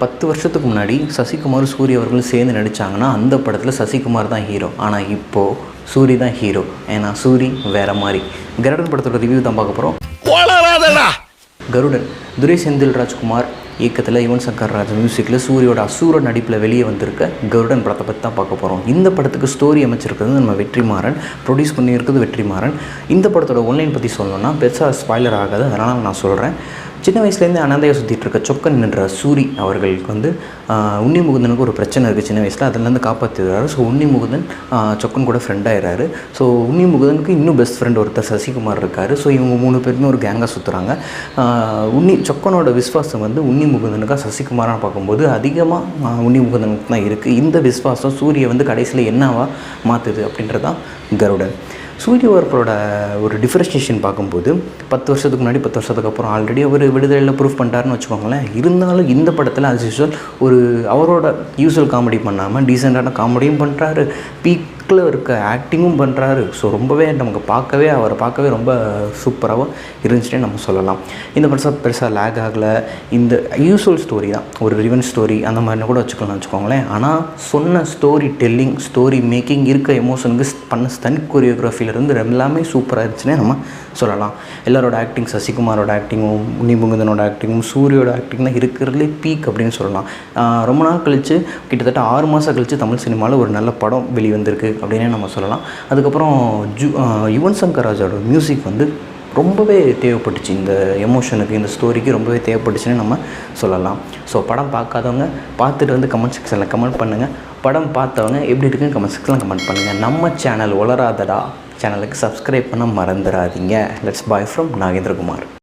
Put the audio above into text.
10 வருஷத்துக்கு முன்னாடி சசிகுமார் சூரி அவர்களும் சேர்ந்து நடித்தாங்கன்னா அந்த படத்தில் சசிகுமார் தான் ஹீரோ. ஆனால் இப்போது சூரி தான் ஹீரோ. ஏன்னா சூரி வேறு மாதிரி. கருடன் படத்தோட ரிவ்யூ தான் பார்க்க போகிறோம். கருடன் துரை செந்தில் ராஜ்குமார் இயக்கத்தில் யுவன் சங்கர் ராஜ் மியூசிக்கில் சூரியோட அசூர நடிப்பில் வெளியே வந்திருக்க கருடன் படத்தை பற்றி தான் பார்க்க போகிறோம். இந்த படத்துக்கு ஸ்டோரி அமைச்சிருக்கிறது நம்ம வெற்றிமாறன், ப்ரொடியூஸ் பண்ணியிருக்கிறது வெற்றிமாறன். இந்த படத்தோட ஒன்லைன் பற்றி சொல்லணும்னா பெருசாக ஸ்பாய்லர் ஆகாது, அதனால் நான் சொல்கிறேன். சின்ன வயசுலேருந்து அனந்தையாக சுற்றிட்டு இருக்க சொக்கன் என்ற சூரி அவர்களுக்கு வந்து உன்னி முகுந்தனுக்கு ஒரு பிரச்சனை இருக்குது சின்ன வயசில், அதுலேருந்து காப்பாற்றிடுறாரு. ஸோ உன்னி முகுந்தன் சொக்கன் கூட ஃப்ரெண்டாகிறாரு. ஸோ உன்னி முகுந்தனுக்கு இன்னும் பெஸ்ட் ஃப்ரெண்ட் ஒருத்தர் சசிகுமார் இருக்கார். ஸோ இவங்க 3 பேருமே ஒரு கேங்காக சுற்றுறாங்க. சொக்கனோட விஸ்வாசம் வந்து உன்னி முகுந்தனுக்காக சசிகுமாராக பார்க்கும்போது அதிகமாக உன்னி முகுந்தனுக்கு தான் இருக்குது. இந்த விஸ்வாசம் சூரியை வந்து கடைசியில் என்னவா மாற்றுது அப்படின்றதான் கருடன். சூரிய அவர்களோட ஒரு டிஃப்ரென்ஷியேஷன் பார்க்கும்போது 10 வருஷத்துக்கு முன்னாடி 10 வருஷத்துக்கு அப்புறம் ஆல்ரெடி அவர் விடுதலையில் ப்ரூஃப் பண்ணிட்டாருன்னு வச்சுக்கோங்களேன். இருந்தாலும் இந்த படத்தில் ஆஸ் யூஸ்வல் ஒரு அவரோட யூஸ்வல் காமெடி பண்ணாமல் டீசெண்டான காமெடியும் பண்ணுறாரு, பீக்கில் இருக்க ஆக்டிங்கும் பண்ணுறாரு. ஸோ ரொம்பவே நமக்கு அவரை பார்க்கவே ரொம்ப சூப்பராகவும் இருந்துச்சுன்னே நம்ம சொல்லலாம். இந்த படம் பெருசாக லேக் ஆகலை. இந்த யூஸ்வல் ஸ்டோரி தான், ஒரு ரிவென்ஜ் ஸ்டோரி அந்த மாதிரினா கூட வச்சுக்கோங்களேன். ஆனால் சொன்ன ஸ்டோரி டெல்லிங், ஸ்டோரி மேக்கிங், இருக்க எமோஷனுக்கு பண்ண ஸ்டண்ட் கோரியோகிராஃபிலேருந்து எல்லாமே சூப்பராக இருந்துச்சுன்னே நம்ம சொல்லலாம். எல்லாரோட ஆக்டிங், சசிகுமாரோட ஆக்டிங்கும் உன்னி முகுந்தனோட ஆக்டிங்கும் சூரியோட ஆக்டிங் தான் இருக்கிறதுலே பீக் அப்படின்னு சொல்லலாம். ரொம்ப நாள் கழித்து, கிட்டத்தட்ட 6 மாதம் கழித்து தமிழ் சினிமாவில் ஒரு நல்ல படம் வெளிவந்திருக்கு அப்படின்னே நம்ம சொல்லலாம். அதுக்கப்புறம் யுவன் சங்கர் ராஜோட மியூசிக் வந்து ரொம்பவே தேவைப்பட்டுச்சு, இந்த எமோஷனுக்கு, இந்த ஸ்டோரிக்கு ரொம்பவே தேவைப்பட்டுச்சுன்னு நம்ம சொல்லலாம். ஸோ படம் பார்க்காதவங்க பார்த்துட்டு வந்து கமெண்ட் செக்ஷனில் கமெண்ட் பண்ணுங்கள். படம் பார்த்தவங்க எப்படி இருக்குன்னு கமெண்ட் செக்ஷனில் கமெண்ட் பண்ணுங்கள். நம்ம சேனல் வளராதடா சேனலுக்கு சப்ஸ்கிரைப் பண்ண மறந்துடாதீங்க. Let's bye from Nagendrakumar.